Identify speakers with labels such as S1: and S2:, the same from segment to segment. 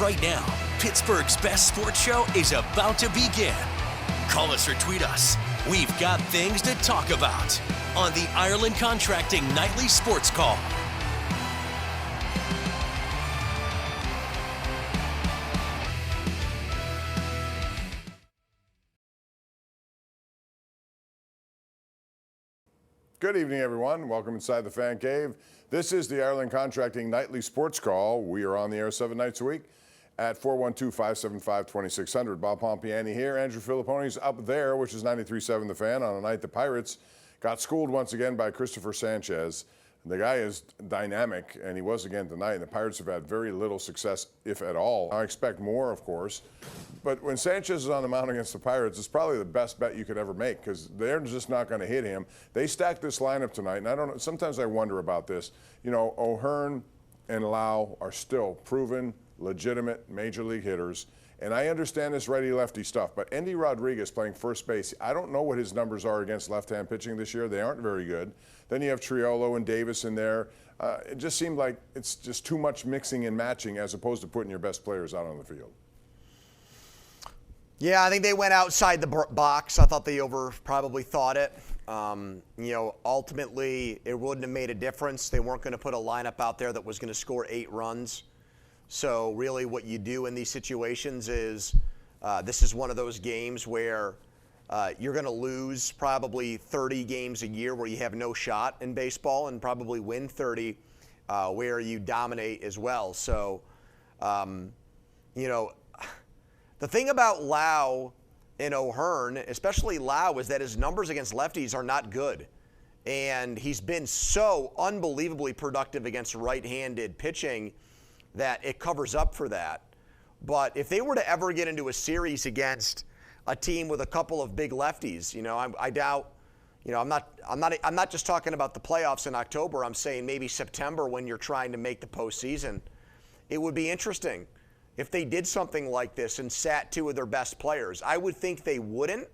S1: right now. Pittsburgh's best sports show is about to begin. Call us or tweet us. We've got things to talk about on the Ireland Contracting Nightly Sports Call.
S2: Good evening, everyone. Welcome inside the Fan Cave. This is the Ireland Contracting Nightly Sports Call. We are on the air 7 nights a week at 412-575-2600. Bob Pompeani here. Andrew Fillipponi's up there, which is 93.7 The Fan, on a night the Pirates got schooled once again by Christopher Sanchez. The guy is dynamic, and he was again tonight. And the Pirates have had very little success, if at all. I expect more, of course. But when Sanchez is on the mound against the Pirates, it's probably the best bet you could ever make because they're just not going to hit him. They stacked this lineup tonight, and I don't know. Sometimes I wonder about this. You know, O'Hearn and Lau are still proven, legitimate major league hitters. And I understand this righty-lefty stuff, but Endy Rodriguez playing first base, I don't know what his numbers are against left-hand pitching this year. They aren't very good. Then you have Triolo and Davis in there. It just seemed like it's just too much mixing and matching as opposed to putting your best players out on the field.
S3: Yeah, I think they went outside the box. I thought they probably thought it. Ultimately, it wouldn't have made a difference. They weren't going to put a lineup out there that was going to score 8 runs. So really what you do in these situations is this is one of those games where you're going to lose probably 30 games a year where you have no shot in baseball and probably win 30 where you dominate as well. So, the thing about Lau and O'Hearn, especially Lau, is that his numbers against lefties are not good. And he's been so unbelievably productive against right-handed pitching that it covers up for that. But if they were to ever get into a series against a team with a couple of big lefties, I doubt, I'm not just talking about the playoffs in October. I'm saying maybe September when you're trying to make the postseason. It would be interesting if they did something like this and sat 2 of their best players. I would think they wouldn't.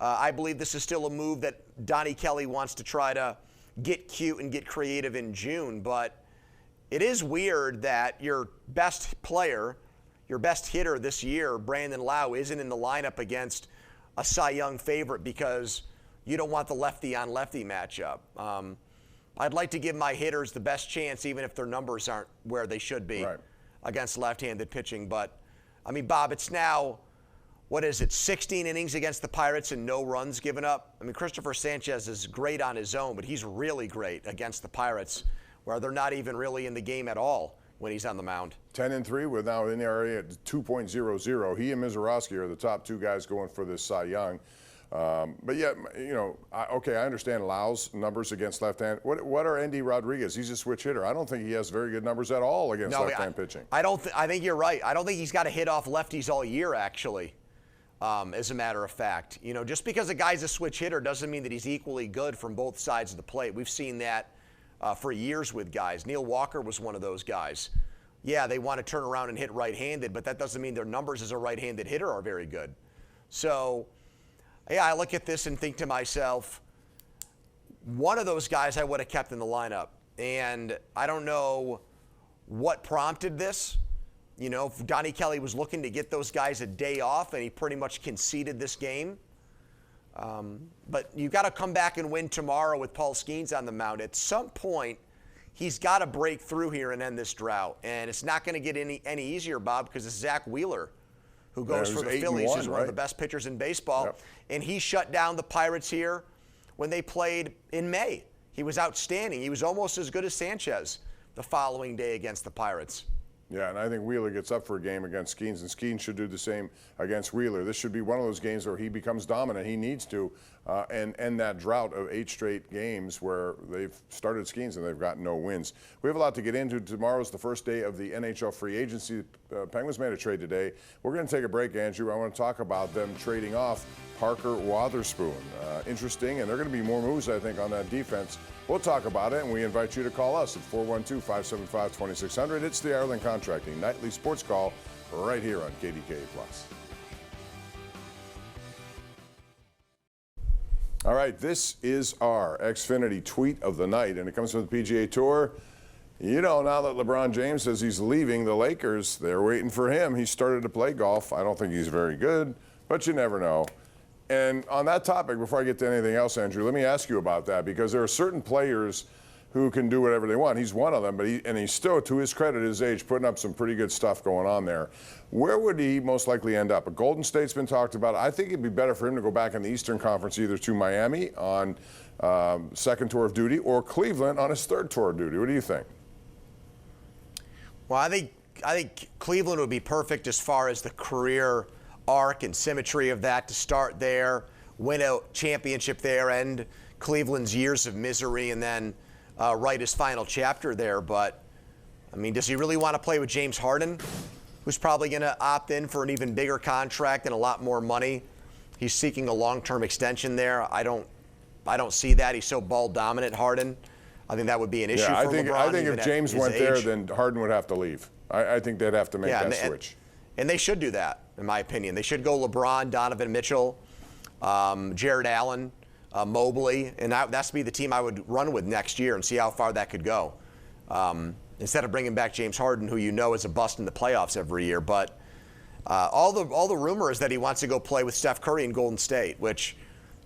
S3: I believe this is still a move that Donnie Kelly wants to try to get cute and get creative in June, but it is weird that your best player, your best hitter this year, Brandon Lau, isn't in the lineup against a Cy Young favorite because you don't want the lefty-on-lefty matchup. I'd like to give my hitters the best chance even if their numbers aren't where they should be against left-handed pitching. But, Bob, it's now, 16 innings against the Pirates and no runs given up? Christopher Sanchez is great on his own, but he's really great against the Pirates, where they're not even really in the game at all when he's on the mound.
S2: 10-3 with now in the area at 2.00. He and Mizorowski are the top 2 guys going for this Cy Young. But yeah, I understand Lau's numbers against left-hand. What are Endy Rodriguez? He's a switch hitter. I don't think he has very good numbers at all against left-hand pitching.
S3: I think you're right. I don't think he's got to hit off lefties all year, actually. As a matter of fact, just because a guy's a switch hitter doesn't mean that he's equally good from both sides of the plate. We've seen that for years with guys. Neil Walker was one of those guys. Yeah, they want to turn around and hit right-handed, but that doesn't mean their numbers as a right-handed hitter are very good. So, yeah, I look at this and think to myself, one of those guys I would have kept in the lineup. And I don't know what prompted this. If Donnie Kelly was looking to get those guys a day off and he pretty much conceded this game. But you've got to come back and win tomorrow with Paul Skeens on the mound. At some point, he's got to break through here and end this drought. And it's not going to get any easier, Bob, because it's Zach Wheeler who goes for the Phillies, who's one of the best pitchers in baseball. Yep. And he shut down the Pirates here when they played in May. He was outstanding. He was almost as good as Sanchez the following day against the Pirates.
S2: Yeah, and I think Wheeler gets up for a game against Skeens, and Skeens should do the same against Wheeler. This should be one of those games where he becomes dominant. He needs to and end that drought of 8 straight games where they've started Skeens and they've got no wins. We have a lot to get into. Tomorrow's the first day of the NHL free agency. Penguins made a trade today. We're going to take a break, Andrew. I want to talk about them trading off Parker Wotherspoon. Interesting, and there are going to be more moves, I think, on that defense. We'll talk about it, and we invite you to call us at 412-575-2600. It's the Ireland Contracting Nightly Sports Call right here on KDKA+. All right, this is our Xfinity tweet of the night, and it comes from the PGA Tour. You know, now that LeBron James says he's leaving the Lakers, they're waiting for him. He started to play golf. I don't think he's very good, but you never know. And on that topic, before I get to anything else, Andrew, let me ask you about that, because there are certain players who can do whatever they want. He's one of them, but he's still, to his credit, his age, putting up some pretty good stuff going on there. Where would he most likely end up? Golden State's been talked about. I think it'd be better for him to go back in the Eastern Conference, either to Miami on second tour of duty or Cleveland on his third tour of duty. What do you think?
S3: Well, I think Cleveland would be perfect as far as the career arc and symmetry of that, to start there, win a championship there, end Cleveland's years of misery, and then write his final chapter there. But, I mean, does he really want to play with James Harden, who's probably going to opt in for an even bigger contract and a lot more money? He's seeking a long-term extension there. I don't see that. He's so ball dominant, Harden. I think that would be an issue for LeBron.
S2: I think if James went there, then Harden would have to leave. I think they'd have to make that switch.
S3: And they should do that, in my opinion. They should go LeBron, Donovan Mitchell, Jared Allen, Mobley, and that's be the team I would run with next year and see how far that could go. Instead of bringing back James Harden, who you know is a bust in the playoffs every year. But all the rumor is that he wants to go play with Steph Curry in Golden State, which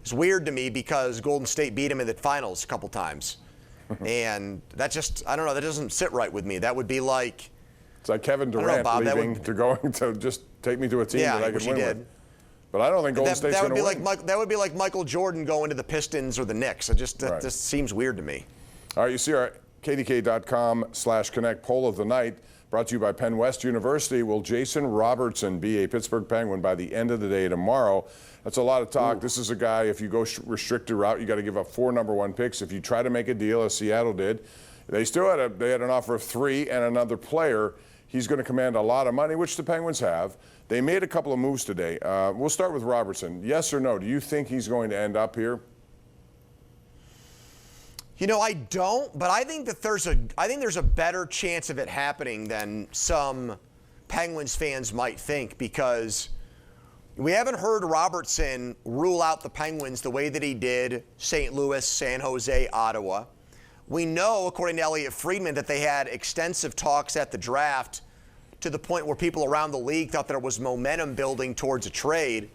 S3: is weird to me because Golden State beat him in the finals a couple times. And that just, I don't know, that doesn't sit right with me. That would be like...
S2: It's like Kevin Durant leaving to going to just take me to a team that I could win with. But I don't think Golden State's going to win.
S3: That would be like Michael Jordan going to the Pistons or the Knicks. That just seems weird to me.
S2: All right, you see our KDKA.com/Connect poll of the night, brought to you by Penn West University. Will Jason Robertson be a Pittsburgh Penguin by the end of the day tomorrow? That's a lot of talk. Ooh. This is a guy, if you go restricted route, you got to give up 4 #1 picks. If you try to make a deal, as Seattle did, they had an offer of 3 and another player. He's going to command a lot of money, which the Penguins have. They made a couple of moves today. We'll start with Robertson. Yes or no? Do you think he's going to end up here?
S3: You know, I don't, but I think that there's a better chance of it happening than some Penguins fans might think, because we haven't heard Robertson rule out the Penguins the way that he did St. Louis, San Jose, Ottawa. We know, according to Elliot Friedman, that they had extensive talks at the draft to the point where people around the league thought there was momentum building towards a trade.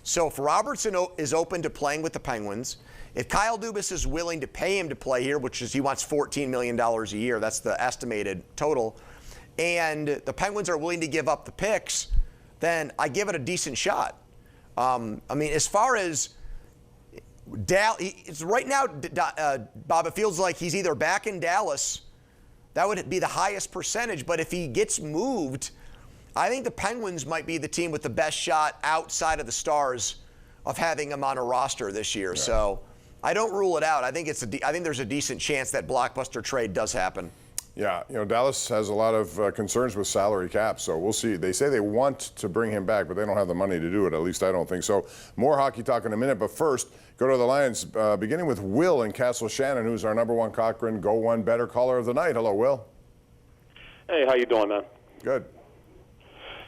S3: So if Robertson is open to playing with the Penguins, if Kyle Dubas is willing to pay him to play here, which is he wants $14 million a year, that's the estimated total, and the Penguins are willing to give up the picks, then I give it a decent shot. I mean, as far as right now, Bob, it feels like he's either back in Dallas. That would be the highest percentage. But if he gets moved, I think the Penguins might be the team with the best shot outside of the Stars of having him on a roster this year. Yeah. So I don't rule it out. I think there's a decent chance that blockbuster trade does happen.
S2: Yeah, you know, Dallas has a lot of concerns with salary cap, so we'll see. They say they want to bring him back, but they don't have the money to do it. At least I don't think so. More hockey talk in a minute, but first, go to the Lions, beginning with Will in Castle Shannon, who's our #1 Cochrane Go One Better caller of the night. Hello, Will.
S4: Hey, how you doing, man?
S2: Good.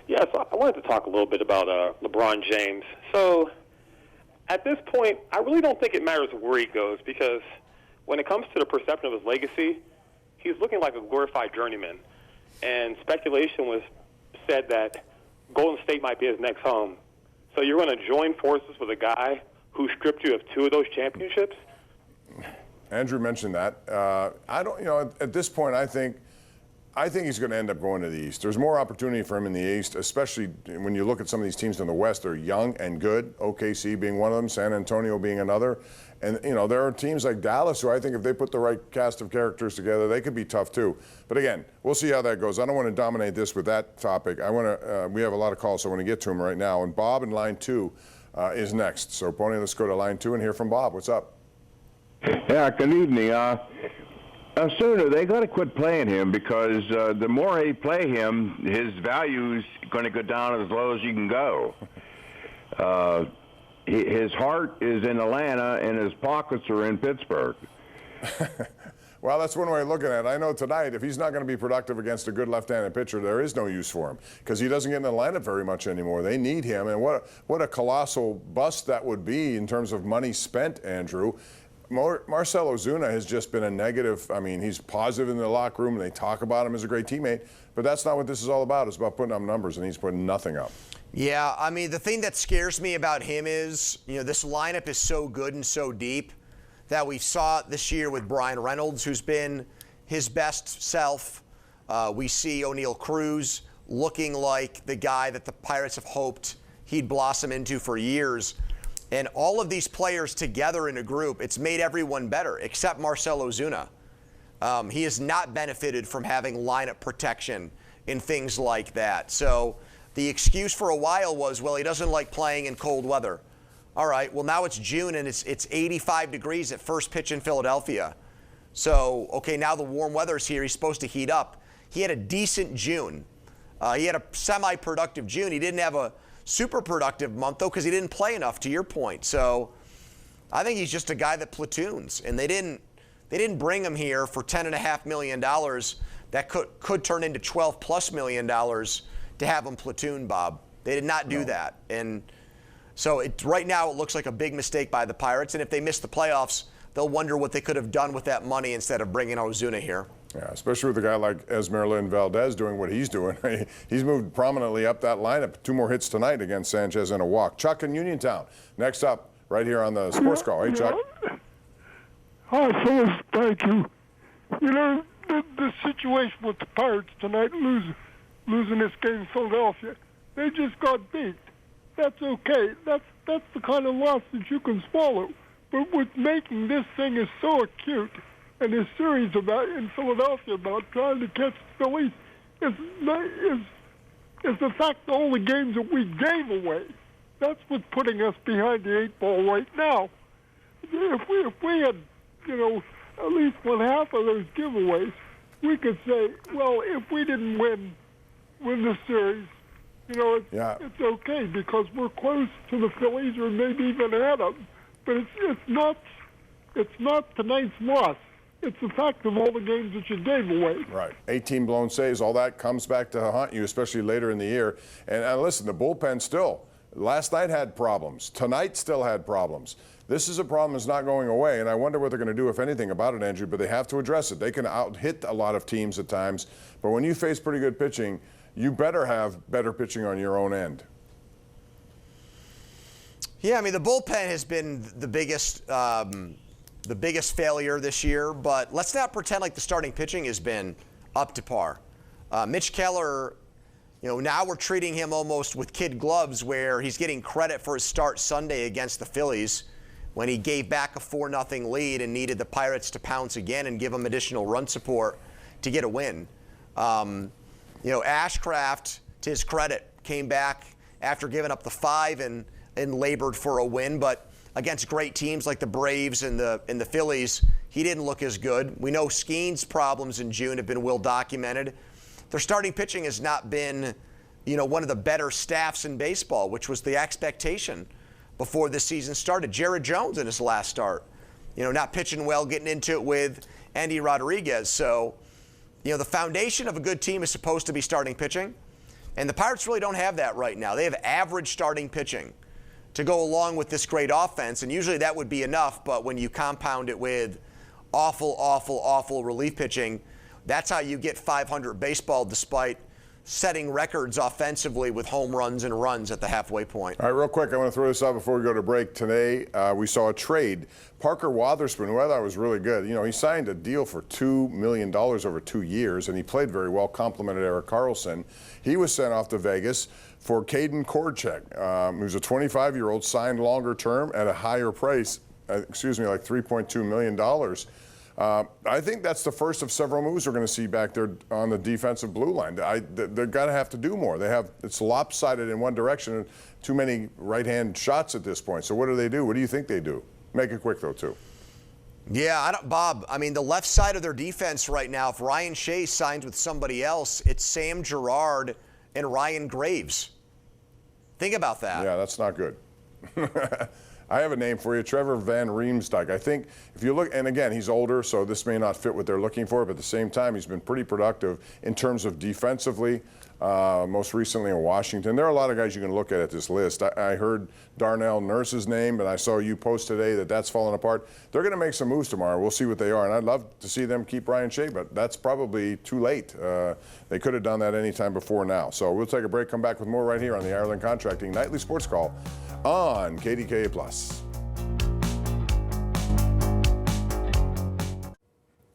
S4: Yes, I wanted to talk a little bit about LeBron James. So, at this point, I really don't think it matters where he goes, because when it comes to the perception of his legacy, he's looking like a glorified journeyman. And speculation was said that Golden State might be his next home. So you're going to join forces with a guy who stripped you of 2 of those championships?
S2: Andrew mentioned that. I don't, you know, at this point, I think he's going to end up going to the East. There's more opportunity for him in the East, especially when you look at some of these teams in the West. They're young and good, OKC being one of them, San Antonio being another. And, you know, there are teams like Dallas who I think if they put the right cast of characters together, they could be tough too. But again, we'll see how that goes. I don't want to dominate this with that topic. We have a lot of calls, so I want to get to them right now. And Bob in line 2 is next. So, Pony, let's go to line 2 and hear from Bob. What's up?
S5: Yeah, good evening. Sooner, they got to quit playing him, because the more they play him, his value's going to go down as low as you can go. His heart is in Atlanta, and his pockets are in Pittsburgh.
S2: Well, that's one way of looking at it. I know tonight, if he's not going to be productive against a good left-handed pitcher, there is no use for him, because he doesn't get in the lineup very much anymore. They need him, and what a colossal bust that would be in terms of money spent, Andrew. Marcell Ozuna has just been a negative. I mean, he's positive in the locker room, and they talk about him as a great teammate. But that's not what this is all about. It's about putting up numbers, and he's putting nothing up.
S3: Yeah, I mean, the thing that scares me about him is, this lineup is so good and so deep that we saw this year with Brian Reynolds, who's been his best self. We see O'Neal Cruz looking like the guy that the Pirates have hoped he'd blossom into for years. And all of these players together in a group, it's made everyone better, except Marcell Ozuna. He has not benefited from having lineup protection and things like that. So the excuse for a while was, well, he doesn't like playing in cold weather. All right, well, now it's June and it's 85 degrees at first pitch in Philadelphia. So, okay, now the warm weather's here. He's supposed to heat up. He had a decent June. He had a semi-productive June. He didn't have a super productive month, though, because he didn't play enough, to your point. So I think he's just a guy that platoons, and they didn't bring him here for $10.5 million that could turn into $12+ million to have him platoon, Bob. They did not do that. And so right now it looks like a big mistake by the Pirates, and if they miss the playoffs, they'll wonder what they could have done with that money instead of bringing Ozuna here.
S2: Yeah, especially with a guy like Esmeralda Valdez doing what he's doing. He's moved prominently up that lineup. 2 more hits tonight against Sanchez and a walk. Chuck in Uniontown. Next up, right here on the Sports Call. Hey, Chuck.
S6: Hi, fellas. Thank you. The situation with the Pirates tonight, losing this game in Philadelphia, they just got beat. That's okay. That's the kind of loss that you can swallow. But with making this thing is so acute, and this series in Philadelphia about trying to catch the Phillies is the fact that all the games that we gave away. That's what's putting us behind the 8 ball right now. If we had, at least 1/2 of those giveaways, we could say, well, if we didn't win the series, it's okay because we're close to the Phillies or maybe even ahead of them. But it's not tonight's loss. It's the fact of all the games that you gave away.
S2: Right. 18 blown saves, all that comes back to haunt you, especially later in the year. And listen, the bullpen still, last night had problems. Tonight still had problems. This is a problem that's not going away, and I wonder what they're going to do, if anything, about it, Andrew, but they have to address it. They can out-hit a lot of teams at times, but when you face pretty good pitching, you better have better pitching on your own end.
S3: Yeah, I mean, the bullpen has been the biggest failure this year, but let's not pretend like the starting pitching has been up to par. Mitch Keller, now we're treating him almost with kid gloves, where he's getting credit for his start Sunday against the Phillies when he gave back a 4-0 lead and needed the Pirates to pounce again and give them additional run support to get a win. Ashcraft, to his credit, came back after giving up the 5 and labored for a win, but against great teams like the Braves and the Phillies, he didn't look as good. We know Skeen's problems in June have been well documented. Their starting pitching has not been, one of the better staffs in baseball, which was the expectation before this season started. Jared Jones in his last start, not pitching well, getting into it with Andy Rodriguez. So, the foundation of a good team is supposed to be starting pitching, and the Pirates really don't have that right now. They have average starting pitching to go along with this great offense, and usually that would be enough, but when you compound it with awful relief pitching, that's how you get 500 baseball despite setting records offensively with home runs and runs at the halfway point.
S2: All right, real quick, I want to throw this out before we go to break. Today, we saw a trade. Parker Wotherspoon, who I thought was really good, he signed a deal for $2 million over 2 years, and he played very well, complimented Erik Karlsson. He was sent off to Vegas for Caden Korchek, who's a 25-year-old, signed longer term at a higher price, like $3.2 million. I think that's the first of several moves we're going to see back there on the defensive blue line. They're going to have to do more. It's lopsided in one direction, and too many right-hand shots at this point. So what do they do? What do you think they do? Make it quick, though, too.
S3: Yeah, Bob, the left side of their defense right now, if Ryan Shea signs with somebody else, it's Sam Girard and Ryan Graves. Think about that.
S2: Yeah, that's not good. I have a name for you, Trevor Van Riemsdyk. I think if you look, and again, he's older, so this may not fit what they're looking for, but at the same time, he's been pretty productive in terms of defensively, most recently in Washington. There are a lot of guys you can look at this list. I heard Darnell Nurse's name, and I saw you post today that that's falling apart. They're going to make some moves tomorrow. We'll see what they are, and I'd love to see them keep Ryan Shea, but that's probably too late. They could have done that any time before now. So we'll take a break, come back with more right here on the Ireland Contracting Nightly Sports Call on KDKA+.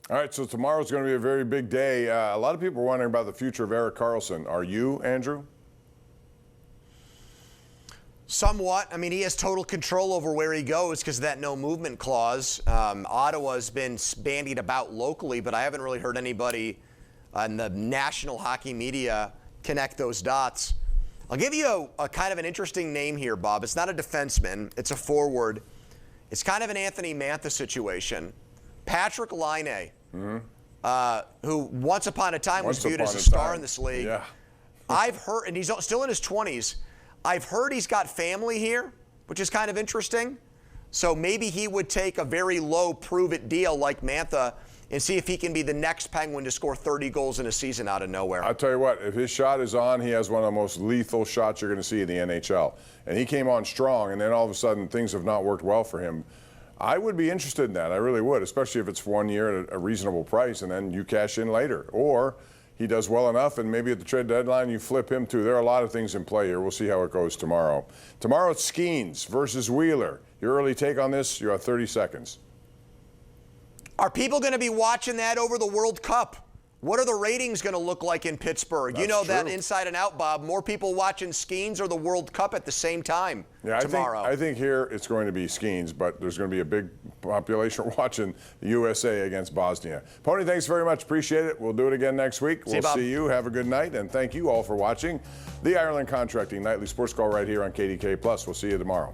S2: All right, so tomorrow's going to be a very big day. A lot of people are wondering about the future of Erik Karlsson. Are you, Andrew?
S3: Somewhat. I mean, he has total control over where he goes because of that no movement clause. Ottawa's been bandied about locally, but I haven't really heard anybody in the national hockey media connect those dots. I'll give you a kind of an interesting name here, Bob. It's not a defenseman. It's a forward. It's kind of an Anthony Mantha situation. Patrick Laine, who once upon a time was viewed as a star in this league.
S2: Yeah.
S3: I've heard, and he's still in his 20s, I've heard he's got family here, which is kind of interesting. So maybe he would take a very low prove-it deal like Mantha and see if he can be the next Penguin to score 30 goals in a season out of nowhere.
S2: I'll tell you what, if his shot is on, he has one of the most lethal shots you're going to see in the NHL. And he came on strong, and then all of a sudden things have not worked well for him. I would be interested in that. I really would, especially if it's for 1 year at a reasonable price, and then you cash in later. Or he does well enough, and maybe at the trade deadline you flip him too. There are a lot of things in play here. We'll see how it goes tomorrow. Tomorrow it's Skeens versus Wheeler. Your early take on this? You have 30 seconds.
S3: Are people going to be watching that over the World Cup? What are the ratings going to look like in Pittsburgh?
S2: That's
S3: you know that
S2: true.
S3: inside and out, Bob. More people watching Skeens or the World Cup at the same time tomorrow.
S2: I think here it's going to be Skeens, but there's going to be a big population watching the USA against Bosnia. Pony, thanks very much. Appreciate it. We'll do it again next week. We'll see you. Have a good night, and thank you all for watching the Ireland Contracting Nightly Sports Call right here on KDKA+. We'll see you tomorrow.